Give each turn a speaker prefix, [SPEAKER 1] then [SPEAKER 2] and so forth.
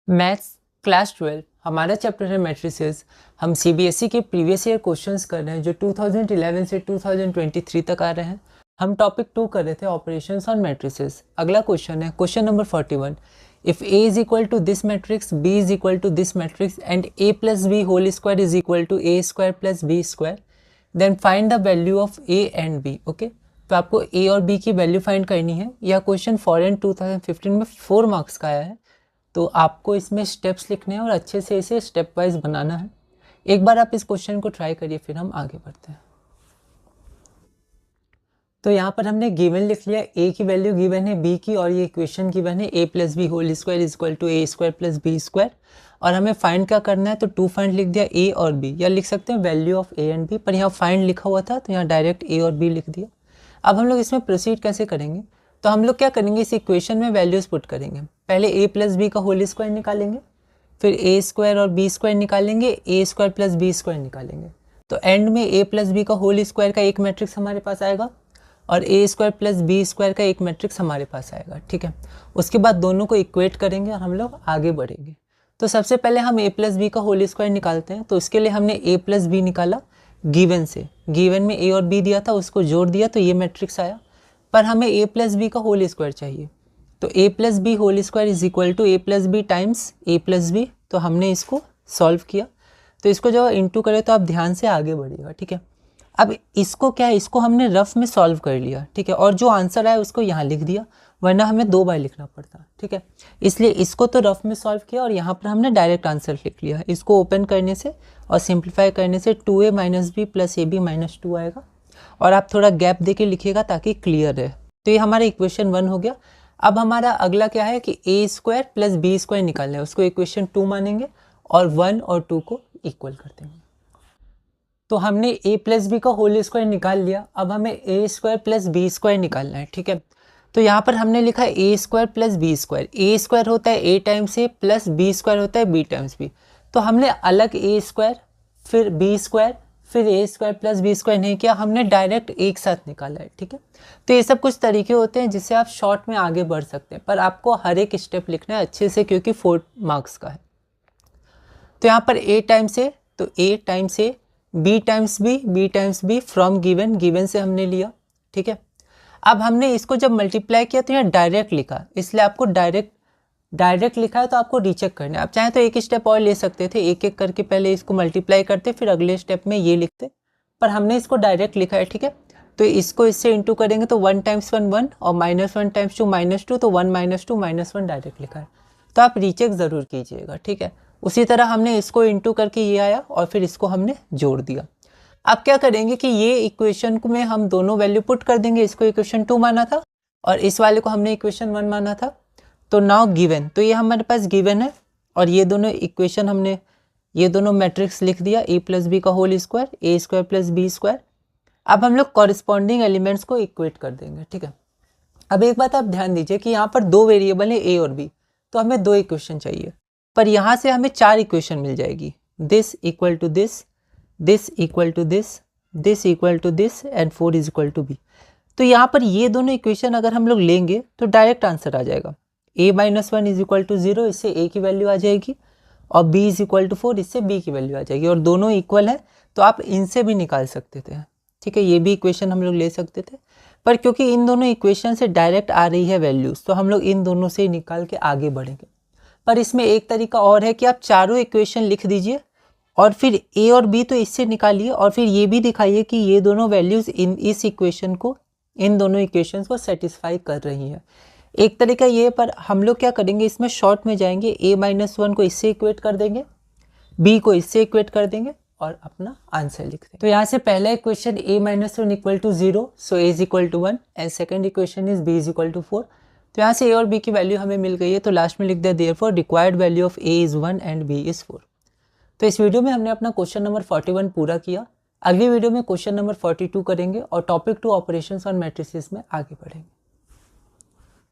[SPEAKER 1] Maths class 12 हमारा chapter है matrices. हम सीबीएसई के प्रीवियस ईयर क्वेश्चंस कर रहे हैं जो 2011 से 2023 तक आ रहे हैं। हम टॉपिक 2 कर रहे थे ऑपरेशंस ऑन मैट्रिसेस। अगला क्वेश्चन है question number 41। If A is equal to this matrix, B is equal to this matrix and A plus B whole square is equal to A square plus B square, then find the value of A and B. Okay, तो आपको ए और B की value find करनी है। यह question foreign 2015 में 4 marks का आया है, तो आपको इसमें स्टेप्स लिखने हैं और अच्छे से इसे स्टेप वाइज बनाना है। एक बार आप इस क्वेश्चन को ट्राई करिए, फिर हम आगे बढ़ते हैं। तो यहाँ पर हमने गिवन लिख लिया, ए की वैल्यू गिवन है, बी की, और ये इक्वेशन गिवन है A plus B whole square is equal to A square plus B square. और हमें फाइंड क्या करना है, तो 2 फाइंड लिख दिया, ए और बी, या लिख सकते हैं value of A and B, पर यहाँ फाइंड लिखा हुआ था तो यहाँ डायरेक्ट ए और बी लिख दिया। अब हम लोग इसमें प्रोसीड कैसे करेंगे, तो हम लोग क्या करेंगे, इस इक्वेशन में वैल्यूज पुट करेंगे। पहले ए प्लस बी का होल स्क्वायर निकालेंगे, फिर ए स्क्वायर और बी स्क्वायर निकालेंगे, ए स्क्वायर प्लस बी स्क्वायर निकालेंगे। तो एंड में ए प्लस बी का होल स्क्वायर का एक मैट्रिक्स हमारे पास आएगा और ए स्क्वायर प्लस बी स्क्वायर का एक मैट्रिक्स हमारे पास आएगा। ठीक है, उसके बाद दोनों को इक्वेट करेंगे और हम लोग आगे बढ़ेंगे। तो सबसे पहले हम ए प्लस बी का होल स्क्वायर निकालते हैं। तो इसके लिए हमने ए प्लस बी निकाला गिवन से, गिवन में ए और बी दिया था, उसको जोड़ दिया तो ये मैट्रिक्स आया। पर हमें ए प्लस बी का होल स्क्वायर चाहिए, तो A plus B whole square is equal to A plus B times A plus B. तो हमने इसको सॉल्व किया, तो इसको जब इंटू करें तो आप ध्यान से आगे बढ़िएगा। ठीक है, अब इसको क्या है, इसको हमने रफ में सॉल्व कर लिया। ठीक है, और जो आंसर आया उसको यहाँ लिख दिया, वरना हमें 2 बार लिखना पड़ता। ठीक है, इसलिए इसको तो रफ में सॉल्व किया और यहाँ पर हमने डायरेक्ट आंसर लिख लिया। इसको ओपन करने से और सिंप्लीफाई करने से 2a minus B plus A B minus 2 आएगा। और आप थोड़ा गैप दे के लिखिएगा ताकि क्लियर रहे। तो ये हमारा इक्वेशन 1 हो गया। अब हमारा अगला क्या है कि ए स्क्वायर प्लस बी स्क्वायर निकालना है, उसको इक्वेशन 2 मानेंगे और 1 और 2 को इक्वल कर देंगे। तो हमने ए प्लस बी का होल स्क्वायर निकाल लिया, अब हमें ए स्क्वायर प्लस बी स्क्वायर निकालना है। ठीक है, तो यहाँ पर हमने लिखा है ए स्क्वायर प्लस बी स्क्वायर। ए स्क्वायर होता है ए times A plus B square होता है बी टाइम्स बी। तो हमने अलग ए स्क्वायर फिर बी स्क्वायर फिर ए स्क्वायर प्लस बी स्क्वायर नहीं किया, हमने डायरेक्ट एक साथ निकाला है। ठीक है, तो ये सब कुछ तरीके होते हैं जिससे आप शॉर्ट में आगे बढ़ सकते हैं, पर आपको हर एक स्टेप लिखना है अच्छे से क्योंकि 4 मार्क्स का है। तो यहाँ पर ए टाइम्स ए, तो A times A, B times B, B times B from given, given से हमने लिया। ठीक है, अब हमने इसको जब मल्टीप्लाई किया तो यहाँ डायरेक्ट लिखा, इसलिए आपको डायरेक्ट लिखा है तो आपको रीचेक करना है। आप चाहें तो एक स्टेप और ले सकते थे, एक एक करके पहले इसको मल्टीप्लाई करते फिर अगले स्टेप में ये लिखते, पर हमने इसको डायरेक्ट लिखा है। ठीक है, तो इसको इससे इंटू करेंगे तो 1 टाइम्स 1 1 और -1 टाइम्स 2 -2, तो 1 - 2 -1 डायरेक्ट लिखा है। तो आप रीचेक ज़रूर कीजिएगा। ठीक है, उसी तरह हमने इसको इंटू करके ये आया और फिर इसको हमने जोड़ दिया। अब क्या करेंगे कि ये इक्वेशन में हम दोनों वैल्यू पुट कर देंगे। इसको इक्वेशन 2 माना था और इस वाले को हमने इक्वेशन 1 माना था। तो नाउ गिवन, तो ये हमारे पास गिवन है और ये दोनों इक्वेशन हमने ये दोनों मैट्रिक्स लिख दिया, ए प्लस बी का होल स्क्वायर, ए स्क्वायर प्लस बी स्क्वायर। अब हम लोग कॉरिस्पॉन्डिंग एलिमेंट्स को इक्वेट कर देंगे। ठीक है, अब एक बात आप ध्यान दीजिए कि यहाँ पर 2 वेरिएबल है ए और बी, तो हमें 2 इक्वेशन चाहिए, पर यहाँ से हमें 4 इक्वेशन मिल जाएगी। This equal to this, this equal to this, this equal to this and 4 is equal to B. तो यहाँ पर ये दोनों इक्वेशन अगर हम लोग लेंगे तो डायरेक्ट आंसर आ जाएगा। a - 1 इज इक्वल टू 0, इससे a की वैल्यू आ जाएगी, और b इज इक्वल टू 4, इससे b की वैल्यू आ जाएगी, और दोनों इक्वल है तो आप इनसे भी निकाल सकते थे। ठीक है, ये भी इक्वेशन हम लोग ले सकते थे, पर क्योंकि इन दोनों इक्वेशन से डायरेक्ट आ रही है वैल्यूज तो हम लोग इन दोनों से निकाल के आगे बढ़ेंगे। पर इसमें एक तरीका और है कि आप चारों इक्वेशन लिख दीजिए और फिर a और b तो इससे निकालिए और फिर ये भी दिखाइए कि ये दोनों वैल्यूज इस इक्वेशन को, इन दोनों इक्वेशंस को सेटिस्फाई कर रही हैं। एक तरीका ये, पर हम लोग क्या करेंगे इसमें शॉर्ट में जाएंगे, a - 1 को इससे इक्वेट कर देंगे, b को इससे इक्वेट कर देंगे और अपना आंसर लिख देंगे। तो यहाँ से पहला equation a - 1 equal to 0, so a is equal to 1 and second equation is b is equal to 4। तो यहाँ से a और b की वैल्यू हमें मिल गई है, तो लास्ट में लिख दिया therefore required value of a is 1 and b is 4। तो इस वीडियो में हमने अपना क्वेश्चन नंबर 41 पूरा किया। अगली वीडियो में क्वेश्चन नंबर 42 करेंगे और टॉपिक 2 ऑपरेशंस ऑन मैट्रिसेस में आगे बढ़ेंगे।